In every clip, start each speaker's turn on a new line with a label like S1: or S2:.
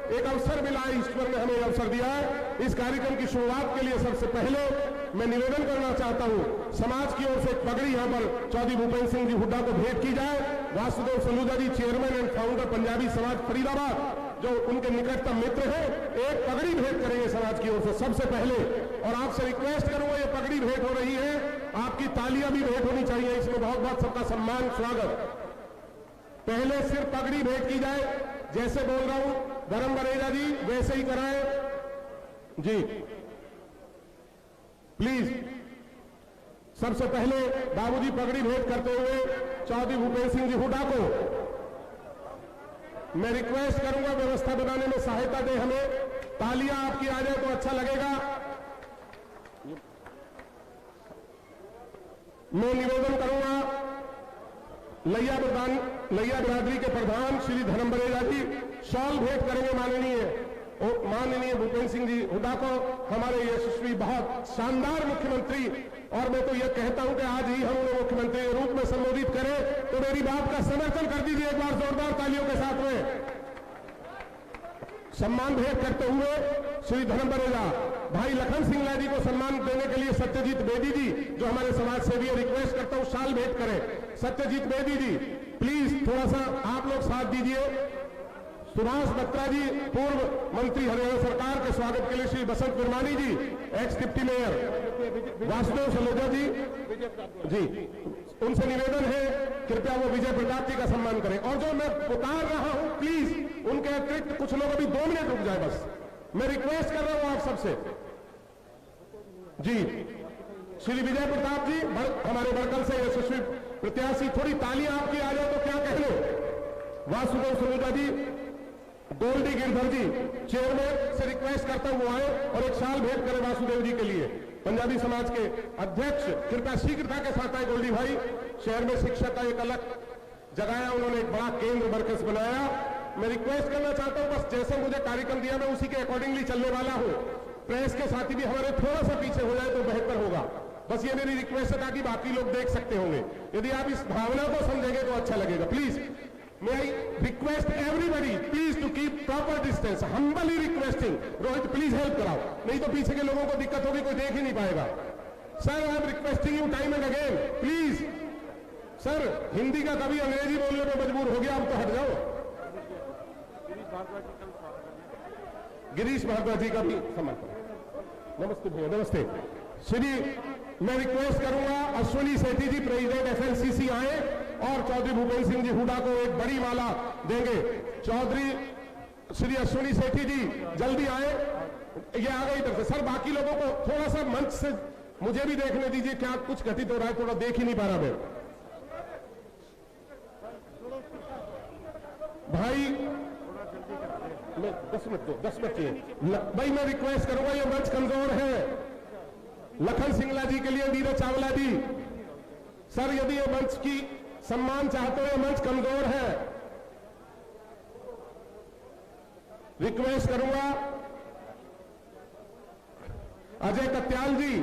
S1: एक अवसर मिला है, ईश्वर ने हमें अवसर दिया है। इस कार्यक्रम की शुरुआत के लिए सबसे पहले मैं निवेदन करना चाहता हूं, समाज की ओर से एक पगड़ी यहां पर चौधरी भूपेंद्र सिंह जी हुड्डा को भेंट की जाए। वासुदेव सलूजा जी, चेयरमैन एंड फाउंडर पंजाबी समाज फरीदाबाद, जो उनके निकटतम मित्र हैं, एक पगड़ी भेंट करेंगे समाज की ओर से सबसे पहले। और आपसे रिक्वेस्ट करूंगा, ये पगड़ी भेंट हो रही है, आपकी तालियां भी भेंट होनी चाहिए, इसमें बहुत बहुत सबका सम्मान स्वागत। पहले सिर्फ पगड़ी भेंट की जाए, जैसे बोल रहा हूं धर्म बरेजा जी वैसे ही कराएं जी, प्लीज। सबसे पहले बाबूजी पगड़ी भेंट करते हुए चौधरी भूपेंद्र सिंह जी हुड्डा को मैं रिक्वेस्ट करूंगा, व्यवस्था बनाने में सहायता दे हमें। तालियां आपकी आ जाए तो अच्छा लगेगा। मैं निवेदन करूंगा, लैया बिरादरी के प्रधान श्री धर्म बरेजा जी शॉल भेंट करेंगे माननीय भूपेंद्र सिंह जी हुड्डा को, हमारे यशस्वी बहुत शानदार मुख्यमंत्री। और मैं तो यह कहता हूं कि आज ही हम उन्हें मुख्यमंत्री के रूप में संबोधित करें, तो मेरी बात का समर्थन कर दीजिए एक बार जोरदार तालियों के साथ में। सम्मान भेंट करते हुए श्री धर्म बरेजा भाई लखन सिंगला जी को सम्मान देने के लिए सत्यजीत बेदी जी, जो हमारे समाज सेवी है, रिक्वेस्ट करता हूं शाल भेंट करें। सत्यजीत बेदी जी प्लीज थोड़ा सा आप लोग साथ दीजिए। सुभाष बत्रा जी, पूर्व मंत्री हरियाणा सरकार के स्वागत के लिए Shri Basant Virmani ji, ex deputy mayor Vasudev Saluja ji, उनसे निवेदन है कृपया वो विजय प्रताप जी का सम्मान करें। और जो मैं उतार रहा हूं प्लीज उनके अतिरिक्त कुछ लोग अभी 2 मिनट रुक जाए बस, मैं रिक्वेस्ट कर रहा हूं आप सबसे जी। श्री विजय प्रताप जी हमारे बड़कल से यशस्वी प्रत्याशी, थोड़ी तालियां आपकी आ जाए तो क्या कह लो। वासुदेव सलूजा जी, गोल्डी गिरधर जी, चेयरमैन से रिक्वेस्ट करता हूं वो आए और एक शाल भेंट करें वासुदेव जी के लिए। पंजाबी समाज के अध्यक्ष कृपया शीघ्रता के साथ आए। गोल्डी भाई शहर में शिक्षा का एक अलग जगाया, उन्होंने एक बड़ा केंद्र मरकज बनाया। मैं रिक्वेस्ट करना चाहता हूं, बस जैसे मुझे कार्यक्रम दिया मैं उसी के अकॉर्डिंगली चलने वाला हूं। प्रेस के साथी भी हमारे थोड़ा सा पीछे हो जाए तो बेहतर होगा, बस ये मेरी रिक्वेस्ट है ताकि बाकी लोग देख सकते होंगे। यदि आप इस भावना को समझेंगे तो अच्छा लगेगा। Please may I request everybody please to keep proper distance, humbly requesting। Rohit please help कराओ, नहीं तो पीछे के लोगों को दिक्कत होगी, कोई देख ही नहीं पाएगा। Sir I am requesting you time and again please. Sir Hindi का कभी अंग्रेजी बोलने में मजबूर हो गया, अब तो हट जाओ। गिरीश भारद्वाज जी का भी समर्थन। नमस्ते भैया, नमस्ते। श्री मैं रिक्वेस्ट करूंगा अश्विनी सेठी जी प्रेसिडेंट FLCC आए और चौधरी भूपेंद्र सिंह जी हुड्डा को एक बड़ी माला देंगे। चौधरी श्री अश्विनी सेठी जी जल्दी आए, ये आ गए इधर से। सर बाकी लोगों को थोड़ा सा मंच से मुझे भी देखने दीजिए, क्या कुछ घटित हो रहा है, थोड़ा देख ही नहीं पा रहा मैं। भाई 10 मिनट दो, 10 मिनट चाहिए भाई। मैं रिक्वेस्ट करूंगा, ये मंच कमजोर है। लखन सिंगला जी के लिए नीरज चावला जी, सर यदि ये मंच की सम्मान चाहते हो, ये मंच कमजोर है। रिक्वेस्ट करूंगा अजय कत्याल जी,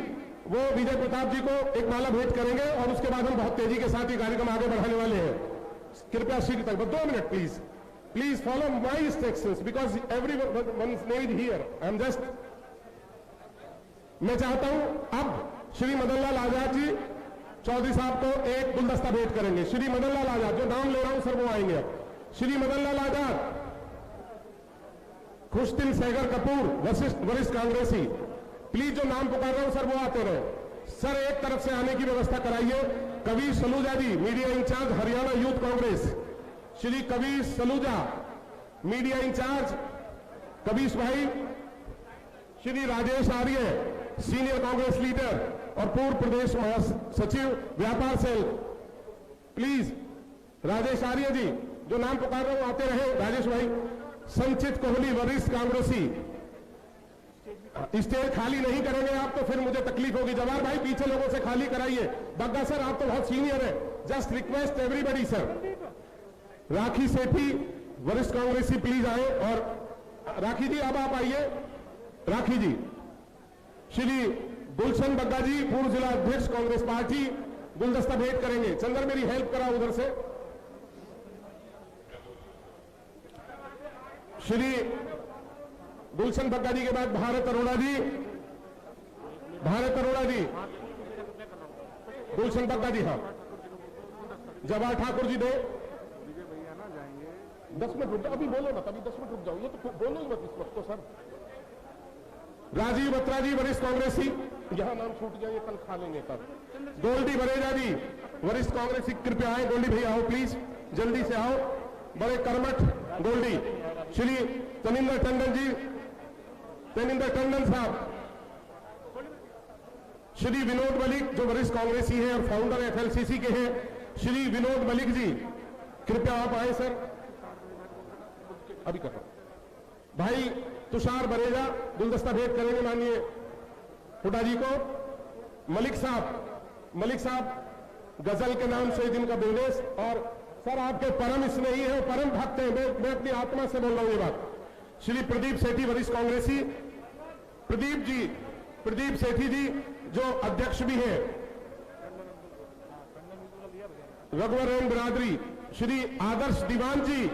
S1: वो विजय प्रताप जी को एक माला भेंट करेंगे और उसके बाद हम बहुत तेजी के साथ ये कार्यक्रम आगे बढ़ाने वाले हैं। कृपया शीघ्र तक 2 minute please, please follow my instructions because everyone is need here. I am just, मैं चाहता हूं अब श्री मदन लाल आजाद जी चौधरी साहब को एक गुलदस्ता भेंट करेंगे। श्री मदन लाल आजाद, जो नाम ले रहा हूं सर वो आएंगे अब। श्री मदन लाल आजाद, खुशदिल सैगर कपूर वरिष्ठ कांग्रेसी, प्लीज जो नाम पुकार रहा हूं सर वो आते रहे। सर एक तरफ से आने की व्यवस्था कराइए। Kabir Saluja ji, media incharge Haryana youth Congress. Shri Kabir Saluja, media incharge Kabir भाई। श्री राजेश आर्य, सीनियर कांग्रेस लीडर और पूर्व प्रदेश महासचिव व्यापार सेल, प्लीज राजेश आर्य जी, जो नाम पुकार रहे हो आते रहे। राजेश भाई। संचित कोहली, वरिष्ठ कांग्रेसी। स्टेज खाली नहीं करेंगे आप तो फिर मुझे तकलीफ होगी। जवाहर भाई पीछे लोगों से खाली कराइए। बग्गा सर आप तो बहुत सीनियर है, जस्ट रिक्वेस्ट एवरीबडी सर। राखी सेठी, वरिष्ठ कांग्रेसी, प्लीज आए। और राखी जी अब आप आइए। राखी जी। श्री गुलशन बग्गा जी, पूर्व जिला अध्यक्ष कांग्रेस पार्टी, गुलदस्ता भेंट करेंगे। चंद्र मेरी हेल्प करा उधर से। श्री गुलशन बग्गा जी के बाद भारत अरोड़ा जी, भारत अरोड़ा जी, गुलशन बग्गा जी, हाँ, जवाहर ठाकुर जी दे 10 मिनट रुक जाओ, अभी बोलो ना, तभी 10 मिनट रुक जाओ, ये तो बोलो ही मत इस वक्त तो सर। राजीव बत्रा जी वरिष्ठ कांग्रेसी, यहां नाम छूट जाए कल खा लेंगे कल। गोल्डी बरेजा जी वरिष्ठ कांग्रेसी, कृपया आए। गोल्डी भैया आओ प्लीज, जल्दी से आओ, बड़े कर्मठ गोल्डी। श्री तनिंदर टंडन जी, तनिंदर टंडन साहब, श्री विनोद मलिक जो वरिष्ठ कांग्रेसी हैं और फाउंडर एफएलसीसी के हैं, श्री विनोद मलिक जी, कृपया आप आए सर, अभी कर रहा हूं। भाई तुषार बरेजा गुलदस्ता भेंट करेंगे माननीय हुड्डा जी को। मलिक साहब गजल के नाम से जिनका बिजनेस, और सर आपके परम स्नेही है, परम भक्त हैं, मैं अपनी आत्मा से बोल रहा हूं ये बात। श्री प्रदीप सेठी वरिष्ठ कांग्रेसी, प्रदीप सेठी जी जो अध्यक्ष भी हैं, रघुवर एन बिरादरी, श्री आदर्श दीवान जी,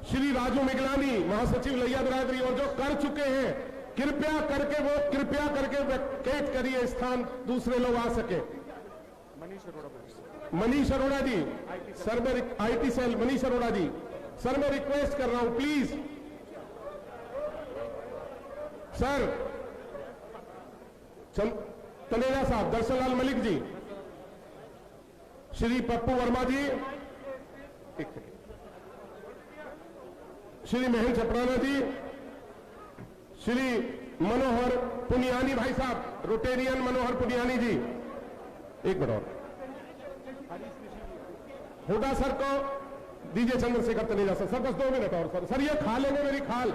S1: श्री राजू मिगलानी महासचिव लैया बिरादरी, और जो कर चुके हैं कृपया करके वैकेट करिए स्थान, दूसरे लोग आ सके। मनीष अरोड़ा जी सर, मैं IT cell Manish Arora ji sir, मैं रिक्वेस्ट कर रहा हूं प्लीज सर। तनेजा साहब, दर्शनलाल मलिक जी, श्री पप्पू वर्मा जी, एक सेकेंड, श्री महेंद्र छपराना जी, श्री मनोहर पुनियानी भाई साहब, रोटेरियन मनोहर पुनियानी जी, एक मिनट और, हुड्डा सर को दीजिए, चंद्रशेखर तनेजा सर, बस 2 मिनट और सर, ये खा लेंगे मेरी खाल।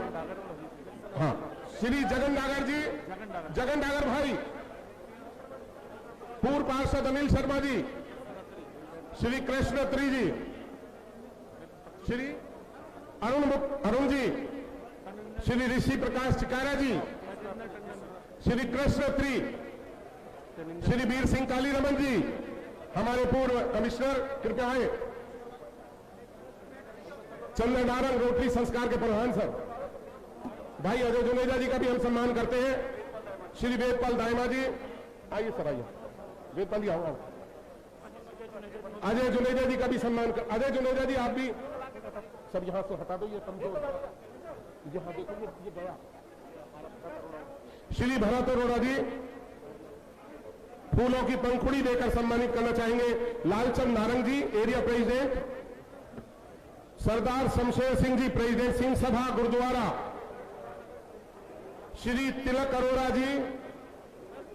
S1: हाँ, श्री जगन डागर जी, जगन डागर भाई, पूर्व पार्षद अनिल शर्मा जी, श्री कृष्ण त्री जी, श्री अरुण जी, श्री ऋषि प्रकाश चिकारा जी, श्री कृष्ण त्री, श्री वीर सिंह काली रमन जी, हमारे पूर्व कमिश्नर, कृपया आए। चंद्रनारायण रोटरी संस्कार के प्रधान सर, भाई अजय जुनेजा जी का भी हम सम्मान करते हैं। श्री वेदपाल दायमा जी, आइए सर, आइए वेदपाल जी, आओ। अजय जुनेजा जी का भी सम्मान कर, अजय जुनेजा जी आप भी सर यहां से हटा दो, ये कमजोर, यहां देखो ये गया। श्री भरत अरोड़ा जी फूलों की पंखुड़ी देकर सम्मानित करना चाहेंगे। लालचंद नारंग जी एरिया प्रेसिडेंट, सरदार शमशेर सिंह जी प्रेसिडेंट सिंह सभा गुरुद्वारा, श्री तिलक अरोड़ा जी,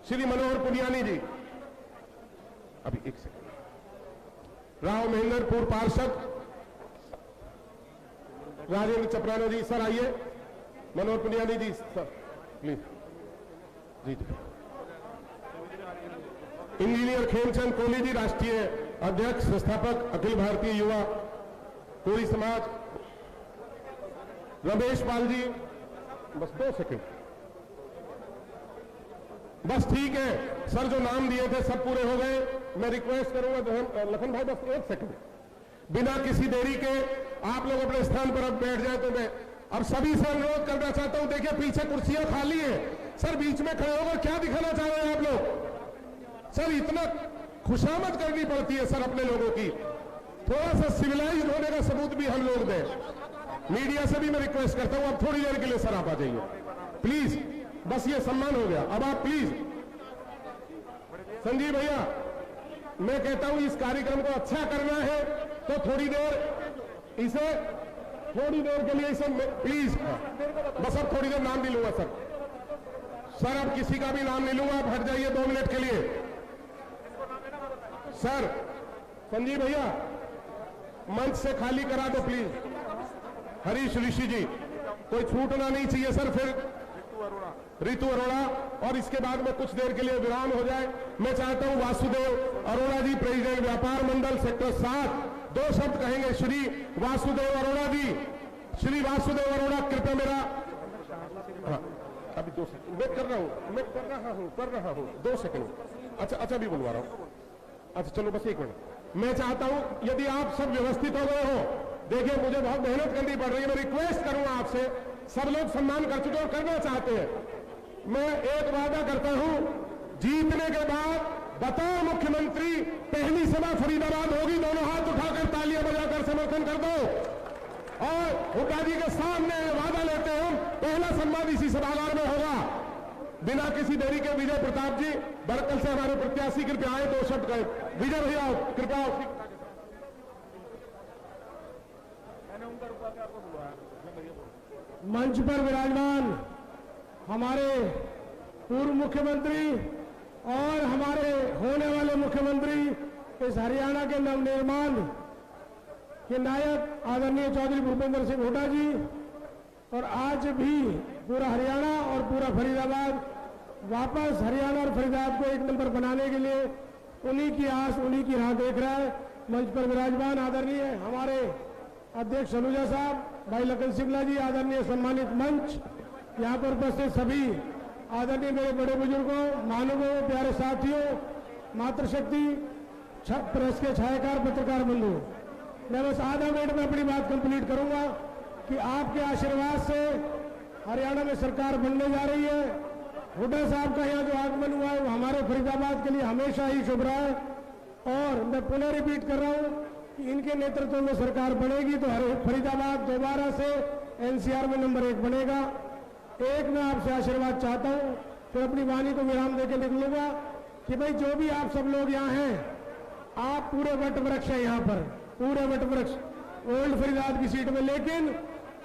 S1: श्री मनोहर पुनियानी जी, अभी एक सेकंड, राव महेंद्र पूर्व पार्षद, राजेंद्र चपराना जी सर आइए, Manohar Puniyani ji sir please ji, engineer Khemchand Kohli ji राष्ट्रीय अध्यक्ष संस्थापक अखिल भारतीय युवा कोरी समाज, रमेश पाल जी, बस 2 सेकंड, बस ठीक है सर, जो नाम दिए थे सब पूरे हो गए। मैं रिक्वेस्ट करूंगा लखन भाई बस 1 सेकंड, बिना किसी देरी के आप लोग अपने स्थान पर अब बैठ जाए। तो मैं अब सभी से अनुरोध करना चाहता हूं, देखिए पीछे कुर्सियां खाली है सर, बीच में खड़े होकर क्या दिखाना चाह रहे हैं आप लोग सर? इतना खुशामद करनी पड़ती है सर अपने लोगों की, थोड़ा सा सिविलाइज्ड होने का सबूत भी हम लोग दें। मीडिया से भी मैं रिक्वेस्ट करता हूं, अब थोड़ी देर के लिए सर आप आ जाइए प्लीज, बस ये सम्मान हो गया। अब आप प्लीज संजीव भैया, मैं कहता हूं इस कार्यक्रम को अच्छा करना है तो थोड़ी देर इसे, थोड़ी देर के लिए इसे प्लीज, बस अब थोड़ी देर नाम नहीं लूंगा सर, सर अब किसी का भी नाम नहीं लूंगा, आप हट जाइए 2 मिनट के लिए सर। संजीव भैया मंच से खाली करा दो प्लीज। हरीश ऋषि जी, कोई छूटना नहीं चाहिए सर, फिर रितु अरोड़ा, और इसके बाद में कुछ देर के लिए विराम हो जाए। मैं चाहता हूं वासुदेव अरोड़ा जी प्रेसिडेंट व्यापार मंडल सेक्टर 7 2 शब्द कहेंगे। श्री वासुदेव अरोड़ा जी, श्री वासुदेव अरोड़ा कृपया मेरा, हाँ अभी 2 सेकंड मैं कर रहा हूं 2 सेकंड। अच्छा भी बुलवा रहा हूं, अच्छा चलो बस 1 मिनट। मैं चाहता हूं यदि आप सब व्यवस्थित हो गए हो देखिए मुझे बहुत मेहनत करनी पड़ रही है, मैं रिक्वेस्ट करूंगा आपसे, सब लोग सम्मान कर चुके और करना चाहते हैं। मैं एक वादा करता हूं, जीतने के बाद बताओ मुख्यमंत्री, पहली सभा फरीदाबाद होगी, दोनों हाथ उठाकर तालियां बजाकर समर्थन कर दो। और हुड्डा जी के सामने वादा लेते हैं, पहला संवाद इसी सभागार में होगा। बिना किसी देरी के विजय प्रताप जी बड़कल से हमारे प्रत्याशी कृपया आए, 2 शब्द कहे। विजय भैया कृपया।
S2: मंच पर विराजमान हमारे पूर्व मुख्यमंत्री और हमारे होने वाले मुख्यमंत्री, इस हरियाणा के नवनिर्माण के नायक आदरणीय चौधरी भूपेंद्र सिंह हुड्डा जी, और आज भी पूरा हरियाणा और पूरा फरीदाबाद वापस हरियाणा और फरीदाबाद को एक नंबर बनाने के लिए उन्हीं की आस, उन्हीं की राह देख रहा है। मंच पर विराजमान आदरणीय हमारे अध्यक्ष सलूजा साहब, भाई लखन सिंगला जी, आदरणीय सम्मानित मंच, यहाँ पर उपस्थित सभी आदरणीय मेरे बड़े बुजुर्गों, मानवों, प्यारे साथियों, मातृशक्ति, प्रेस के छायाकार, पत्रकार बंधु, मैं बस आधा मिनट में अपनी बात कंप्लीट करूंगा कि आपके आशीर्वाद से हरियाणा में सरकार बनने जा रही है। हुड्डा साहब का यहाँ जो आगमन हुआ है वो हमारे फरीदाबाद के लिए हमेशा ही शुभ रहा है, और मैं पुनः रिपीट कर रहा हूँ कि इनके नेतृत्व में सरकार बनेगी तो फरीदाबाद दोबारा से एनसीआर में नंबर 1 बनेगा। एक मैं आपसे आशीर्वाद चाहता हूँ, फिर अपनी वाणी को विराम देकर निकलूंगा कि भाई जो भी आप सब लोग यहाँ हैं, आप पूरे वट वृक्ष है यहाँ पर, पूरे वट वृक्ष ओल्ड फरीदाबाद की सीट में, लेकिन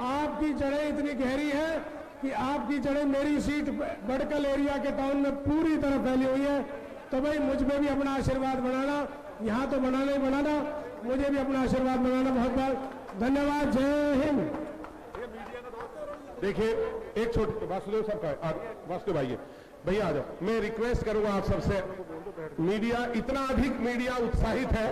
S2: आपकी जड़ें इतनी गहरी है कि आपकी जड़ें मेरी सीट बड़कल एरिया के टाउन में पूरी तरह फैली हुई है। तो भाई मुझ पे भी अपना आशीर्वाद बनाना, यहाँ तो बनाना ही बनाना, मुझे भी अपना आशीर्वाद बनाना। बहुत बहुत धन्यवाद। जय हिंद।
S1: देखिए एक छोटी वासुदेव साहब का, वासुदेव भाई भैया आ जाओ। मैं रिक्वेस्ट करूंगा आप सबसे, मीडिया इतना अधिक मीडिया उत्साहित है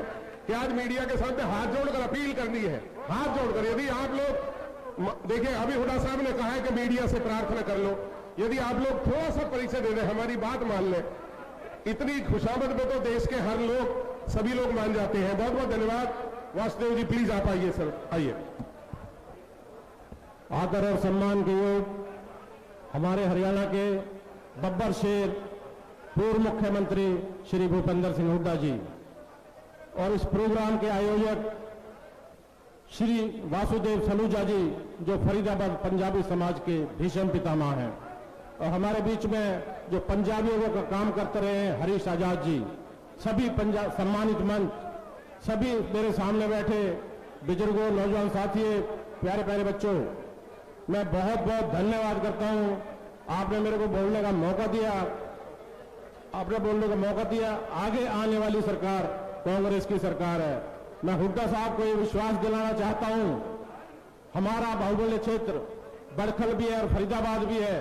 S1: कि आज मीडिया के सामने हाथ जोड़कर अपील करनी है, हाथ जोड़कर। यदि आप लोग देखिए, अभी हुड्डा साहब ने कहा है कि मीडिया से प्रार्थना कर लो, यदि आप लोग थोड़ा सा परिचय दे दें, हमारी बात मान लें, इतनी खुशामद में तो देश के हर लोग, सभी लोग मान जाते हैं। बहुत बहुत धन्यवाद। वासुदेव जी प्लीज आप आइए सर, आइए।
S2: आदर और सम्मान के योग हमारे हरियाणा के बब्बर शेर पूर्व मुख्यमंत्री श्री भूपेंद्र सिंह हुड्डा जी, और इस प्रोग्राम के आयोजक श्री वासुदेव सलूजा जी, जो फरीदाबाद पंजाबी समाज के भीषण पितामह हैं, और हमारे बीच में जो पंजाबियों का काम करते रहे हैं हरीश आजाद जी, सभी पंजाब सम्मानित मंच, सभी मेरे सामने बैठे बुजुर्गों, नौजवान साथियों, प्यारे प्यारे बच्चों, मैं बहुत बहुत धन्यवाद करता हूं। आपने मेरे को बोलने का मौका दिया, आपने बोलने का मौका दिया। आगे आने वाली सरकार कांग्रेस की सरकार है। मैं हुड्डा साहब को ये विश्वास दिलाना चाहता हूं, हमारा बाहुबल्य क्षेत्र बड़खल भी है और फरीदाबाद भी है,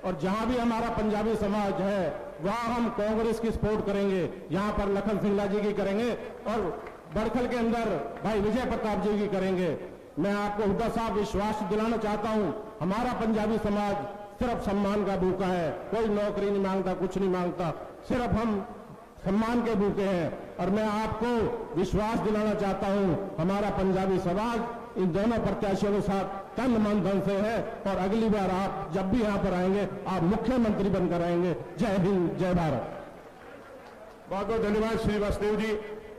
S2: और जहां भी हमारा पंजाबी समाज है वहां हम कांग्रेस की सपोर्ट करेंगे। यहां पर लखन सिंगला जी की करेंगे और बड़खल के अंदर भाई विजय प्रताप जी की करेंगे। मैं आपको हुड्डा साहब विश्वास दिलाना चाहता हूं, हमारा पंजाबी समाज सिर्फ सम्मान का भूखा है, कोई नौकरी नहीं मांगता, कुछ नहीं मांगता, सिर्फ हम सम्मान के भूखे हैं। और मैं आपको विश्वास दिलाना चाहता हूं, हमारा पंजाबी समाज इन दोनों प्रत्याशियों के साथ तन मन धन से है, और अगली बार आप जब भी यहां पर आएंगे आप मुख्यमंत्री बनकर आएंगे। जय हिंद, जय भारत।
S1: बहुत बहुत धन्यवाद श्री वासुदेव जी।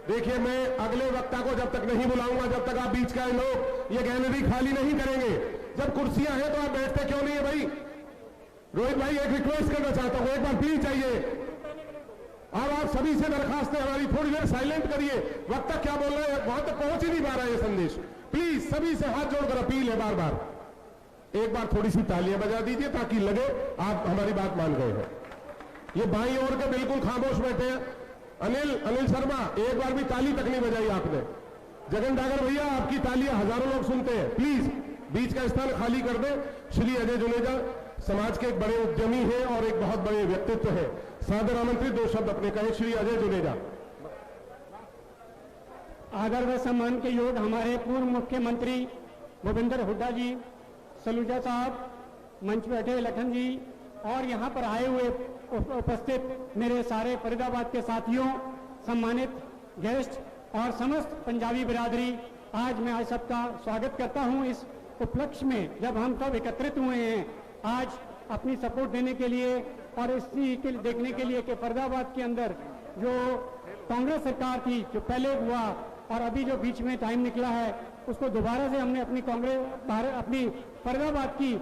S1: देखिए, मैं अगले वक्ता को जब तक नहीं बुलाऊंगा, जब तक आप बीच का लोग ये गैलरी खाली नहीं करेंगे। जब कुर्सियां हैं तो आप बैठते क्यों नहीं है भाई? रोहित भाई, एक रिक्वेस्ट करना चाहता हूं, एक बार प्लीज आइए। अब आप सभी से दरखास्त है हमारी, थोड़ी देर साइलेंट करिए। वक्ता क्या बोल रहे हैं वहां तक पहुंच ही नहीं पा रहा है ये संदेश। प्लीज सभी से हाथ जोड़कर अपील है बार बार, एक बार थोड़ी सी तालियां बजा दीजिए ताकि लगे आप हमारी बात मान गए हैं। ये बाईं ओर के बिल्कुल खामोश बैठे हैं। अनिल शर्मा, एक बार भी ताली तक नहीं बजाई आपने। जगन डागर भैया, आपकी तालियां हजारों लोग सुनते हैं, प्लीज बीच का स्थान खाली कर दें। श्री अजय जुनेजा समाज के एक बड़े उद्यमी हैं और एक बहुत बड़े व्यक्तित्व है। सादर आमंत्रित 2 शब्द अपने कहें। श्री अजय जुनेजा।
S3: आदर व सम्मान के योग हमारे पूर्व मुख्यमंत्री भूपेंद्र हुड्डा जी, सलूजा साहब, मंच बैठे लखन जी, और यहाँ पर आए हुए उपस्थित मेरे सारे फरीदाबाद के साथियों, सम्मानित गेस्ट और समस्त पंजाबी बिरादरी, आज मैं आज सबका स्वागत करता हूं इस उपलक्ष्य में, जब हम सब एकत्रित हुए हैं आज अपनी सपोर्ट देने के लिए और इसी के देखने के लिए कि फरीदाबाद के अंदर जो कांग्रेस सरकार थी, जो पहले हुआ और अभी जो बीच में टाइम निकला है, उसको दोबारा से हमने अपनी अपनी फरीदाबाद की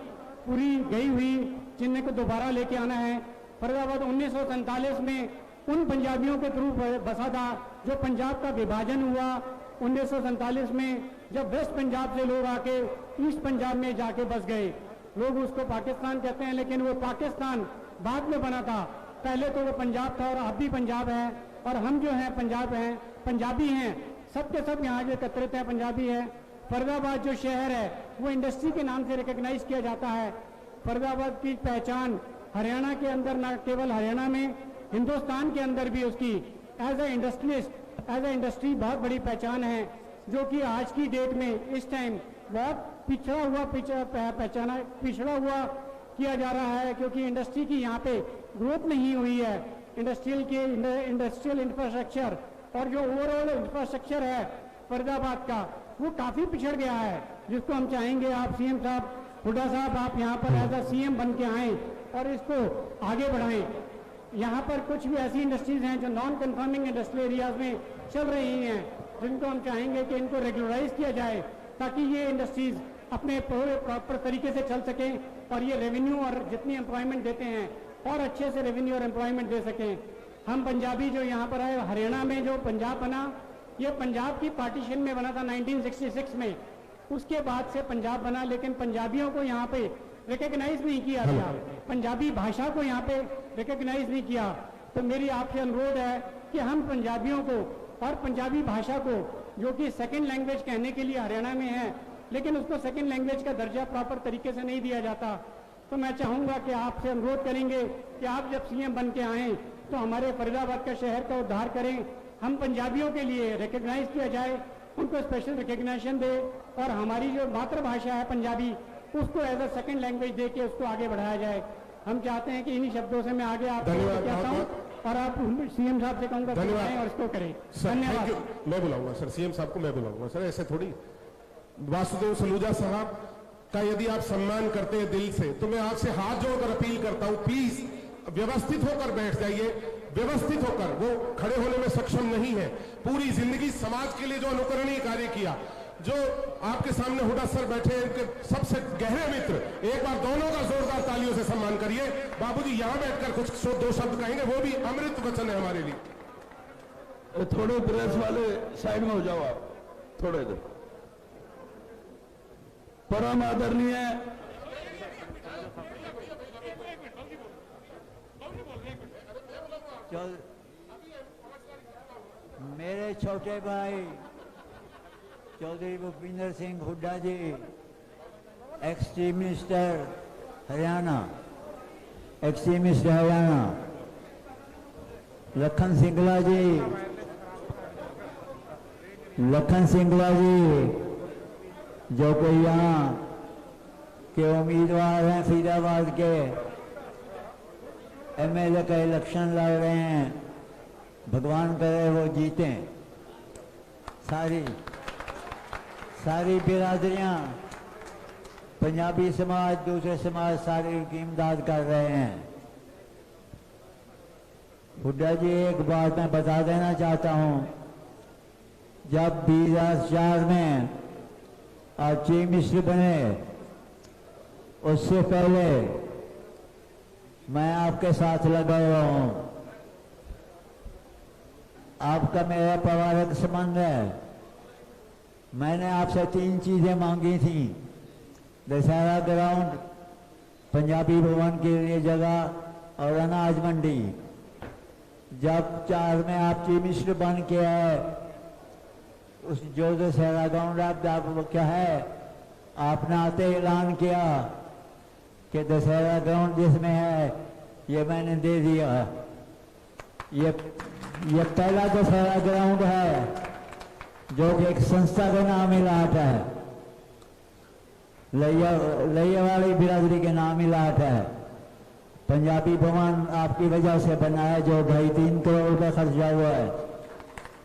S3: पूरी गई हुई चिन्ह को दोबारा लेके आना है। फरीदाबाद 1947 में उन पंजाबियों के थ्रू बसा था, जो पंजाब का विभाजन हुआ 1947 में, जब वेस्ट पंजाब से लोग आके ईस्ट पंजाब में जाके बस गए। लोग उसको पाकिस्तान कहते हैं, लेकिन वो पाकिस्तान बाद में बना था, पहले तो वो पंजाब था और अब भी पंजाब है। और हम जो हैं पंजाब हैं, पंजाबी हैं, सब के सब यहाँ जो एकत्रित हैं पंजाबी है। फरीदाबाद जो शहर है वो इंडस्ट्री के नाम से रिकॉग्नाइज किया जाता है। फरीदाबाद की पहचान हरियाणा के अंदर, न केवल हरियाणा में, हिंदुस्तान के अंदर भी उसकी as a industrialist, as a industry बहुत बड़ी पहचान है, जो कि आज की डेट में इस टाइम बहुत पिछड़ा हुआ किया जा रहा है, क्योंकि इंडस्ट्री की यहाँ पे ग्रोथ नहीं हुई है। इंडस्ट्रियल इंफ्रास्ट्रक्चर और जो ओवरऑल इंफ्रास्ट्रक्चर है फरीदाबाद का, वो काफी पिछड़ गया है, जिसको हम चाहेंगे आप सीएम साहब, हुड्डा साहब, आप यहाँ पर एज अ सीएम बन के आए और इसको आगे बढ़ाएं। यहाँ पर कुछ भी ऐसी इंडस्ट्रीज हैं जो नॉन कंफर्मिंग इंडस्ट्रियल एरियाज में चल रही हैं, जिनको हम चाहेंगे कि इनको रेगुलराइज किया जाए, ताकि ये इंडस्ट्रीज अपने पूरे प्रॉपर तरीके से चल सकें और ये रेवेन्यू और जितनी एम्प्लॉयमेंट देते हैं और अच्छे से रेवेन्यू और एम्प्लॉयमेंट दे सकें। हम पंजाबी जो यहाँ पर आए, हरियाणा में जो पंजाब बना, ये पंजाब की पार्टीशन में बना था 1966 में, उसके बाद से पंजाब बना, लेकिन पंजाबियों को यहाँ पे रिकॉग्नाइज नहीं किया गया, पंजाबी भाषा को यहाँ पे रिकॉग्नाइज नहीं किया। तो मेरी आपसे अनुरोध है कि हम पंजाबियों को और पंजाबी भाषा को, जो कि सेकंड लैंग्वेज कहने के लिए हरियाणा में है, लेकिन उसको सेकंड लैंग्वेज का दर्जा प्रॉपर तरीके से नहीं दिया जाता, तो मैं चाहूंगा कि आपसे अनुरोध करेंगे कि आप जब सीएम बन के आए तो हमारे फरीदाबाद का शहर का उद्धार करें, हम पंजाबियों के लिए रिकॉग्नाइज किया जाए, उनको स्पेशल रिकॉग्निशन दे और हमारी जो मातृभाषा है पंजाबी, उसको एज अ सेकंड लैंग्वेज दे के उसको आगे बढ़ाया जाए। हम चाहते हैं कि इन्हीं शब्दों से मैं आगे आपको कहता हूँ और आप सीएम साहब से कहूँगा और इसको करें। धन्यवाद।
S1: मैं बुलाऊंगा सर, सीएम साहब को मैं बुलाऊंगा सर, ऐसे थोड़ी। वासुदेव सलूजा साहब का यदि आप सम्मान करते हैं दिल से, तो मैं आपसे हाथ जोड़कर अपील करता हूं, प्लीज व्यवस्थित होकर बैठ जाइए, व्यवस्थित होकर। वो खड़े होने में सक्षम नहीं है। पूरी जिंदगी समाज के लिए जो अनुकरणीय कार्य किया, जो आपके सामने हुड्डा सर बैठे हैं, इनके सबसे गहरे मित्र, एक बार दोनों का जोरदार तालियों से सम्मान करिए। बाबूजी यहां बैठकर कुछ दो शब्द कहेंगे, वो भी अमृत वचन है हमारे लिए।
S4: थोड़े प्रेस वाले साइड में हो जाओ आप, थोड़े इधर। परम आदरणीय
S5: मेरे छोटे भाई Chaudhary Bhupinder Singh Hooda ji, ex chief minister Haryana, ex chief minister Haryana, Lakhan Singla ji, जो कोई यहाँ के उम्मीदवार हैं फरीदाबाद के, एमएलए का इलेक्शन लड़ रहे हैं, भगवान करे वो जीतें। सारी बिरादरियां, पंजाबी समाज, दूसरे समाज, सारी उनकी इमदाद कर रहे हैं। हुड्डा जी, एक बात मैं बता देना चाहता हूं, जब 2004 में आप चीफ मिनिस्टर बने, उससे पहले मैं आपके साथ लगा हुआ हूं। आपका मेरा परिवारक संबंध है। मैंने आपसे 3 चीजें मांगी थी, दशहरा ग्राउंड, पंजाबी भवन के लिए जगह और अनाज मंडी। जब 4 में आप चीफ मिनिस्टर बन के आए, उस जो दशहरा ग्राउंड आप क्या है, आपने आते ऐलान किया कि दशहरा ग्राउंड जिसमें है ये मैंने दे दिया। ये पहला दशहरा ग्राउंड है जो कि एक संस्था का नाम इलाट है, लैया वाली बिरादरी के नाम इलाट है। पंजाबी भवन आपकी वजह से बना है, जो 2.5-3 करोड़ रुपए खर्चा हुआ है।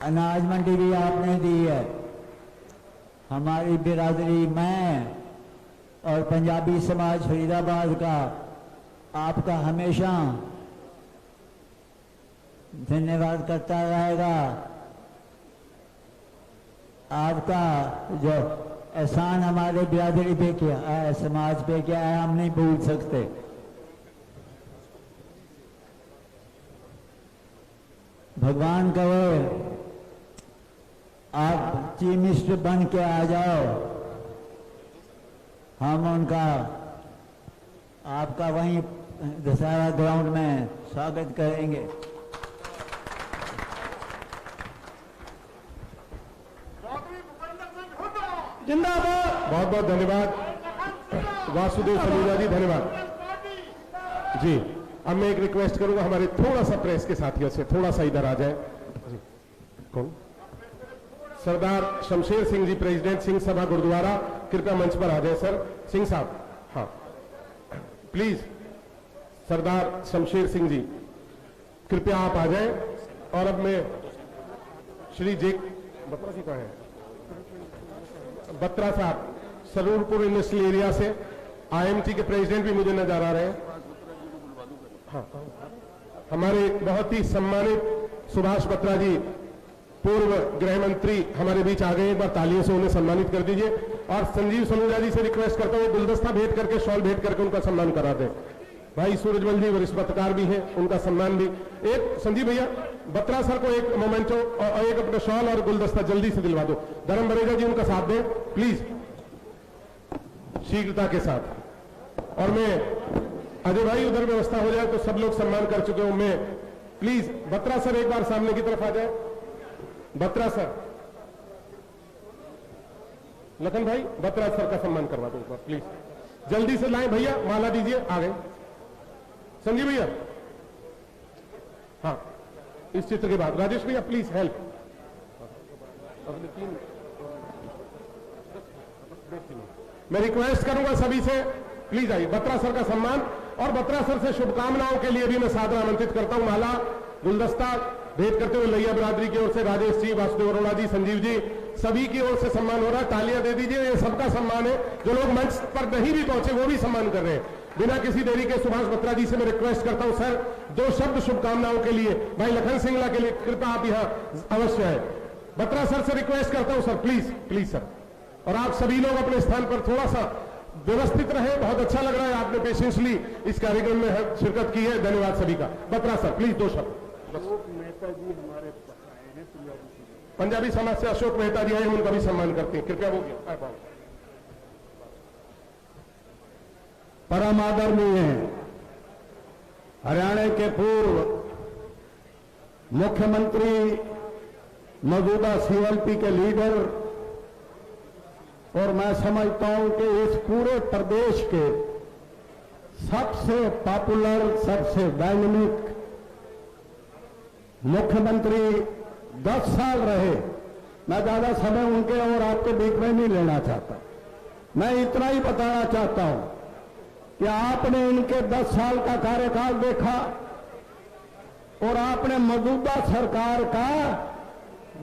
S5: अनाज मंडी भी आपने दी है। हमारी बिरादरी, मैं और पंजाबी समाज फरीदाबाद का आपका हमेशा धन्यवाद करता रहेगा। आपका जो एहसान हमारे बिरादरी पे किया है, समाज पे किया है, हम नहीं भूल सकते। भगवान करे आप चीफ मिनिस्टर बन के आ जाओ, हम उनका आपका वहीं दशहरा ग्राउंड में स्वागत करेंगे।
S2: जिंदाबाद।
S1: बहुत बहुत धन्यवाद वासुदेव सलूजा जी, धन्यवाद जी। अब मैं एक रिक्वेस्ट करूंगा हमारे थोड़ा सा प्रेस के साथियों से, थोड़ा सा इधर आ जाए। कौन? सरदार शमशेर सिंह जी, प्रेसिडेंट सिंह सभा गुरुद्वारा, कृपया मंच पर आ जाए। सर सिंह साहब, हाँ प्लीज, सरदार शमशेर सिंह जी कृपया आप आ जाएं। और अब मैं श्री जे बत्रा जी कहाँ है? बत्रा साहब, सरूरपुर इंडस्ट्रियल एरिया से, आईएमटी के प्रेसिडेंट भी मुझे नजर आ रहे हैं। हाँ, हमारे बहुत ही सम्मानित सुभाष बत्रा जी, पूर्व गृह मंत्री हमारे बीच आ गए, एक बार तालियों से उन्हें सम्मानित कर दीजिए। और संजीव सलूजा जी से रिक्वेस्ट करता हूँ गुलदस्ता भेंट करके, शॉल भेंट करके उनका सम्मान करा दें। भाई सूरजमल जी वरिष्ठ पत्रकार भी हैं, उनका सम्मान भी। एक संजीव भैया, बत्रा सर को एक मोमेंटो और एक अपना शॉल और गुलदस्ता जल्दी से दिलवा दो। धर्म बरेजा जी उनका साथ दें प्लीज, शीघ्रता के साथ। और मैं अजय भाई उधर व्यवस्था हो जाए तो सब लोग सम्मान कर चुके हूं मैं। प्लीज बत्रा सर एक बार सामने की तरफ आ जाए। बत्रा सर, लखन भाई बत्रा सर का सम्मान करवा दो एक बार प्लीज, जल्दी से लाएं भैया, माला दीजिए। आ गए संजीव भैया, हाँ इस चित्र के बाद राजेश भैया प्लीज हेल्प। मैं रिक्वेस्ट करूंगा सभी से, प्लीज आइए। बत्रा सर का सम्मान और बत्रा सर से शुभकामनाओं के लिए भी मैं सादर आमंत्रित करता हूं। माला गुलदस्ता भेंट करते हुए लैया बिरादरी की ओर से राजेश जी, वासुदेव अरोड़ा जी, संजीव जी, सभी की ओर से सम्मान हो रहा है। तालियां दे दीजिए, ये सबका सम्मान है। जो लोग मंच पर नहीं भी पहुंचे वो भी सम्मान कर रहे हैं। बिना किसी देरी के सुभाष बत्रा जी से मैं रिक्वेस्ट करता हूं सर, दो शब्द शुभकामनाओं के लिए। भाई लखन सिंगला के लिए कृपया आप यहां अवश्य है। बत्रा सर से रिक्वेस्ट करता हूं सर, प्लीज प्लीज सर। और आप सभी लोग अपने स्थान पर थोड़ा सा व्यवस्थित रहे। बहुत अच्छा लग रहा है, आपने पेशेंसली इस कार्यक्रम में शिरकत की है, धन्यवाद सभी का। बत्रा सर प्लीज दो शब्द।
S2: मेहता जी हमारे
S1: पंजाबी समाज से अशोक मेहता जी आए, हम उनका भी सम्मान करते हैं, कृपया वो गया।
S2: परम आदरणीय हरियाणा के पूर्व मुख्यमंत्री, मौजूदा सीएलपी के लीडर, और मैं समझता हूं कि इस पूरे प्रदेश के सबसे पॉपुलर, सबसे डायनेमिक मुख्यमंत्री 10 साल रहे। मैं ज्यादा समय उनके और आपके बीच में नहीं लेना चाहता। मैं इतना ही बताना चाहता हूं कि आपने इनके 10 साल का कार्यकाल देखा और आपने मौजूदा सरकार का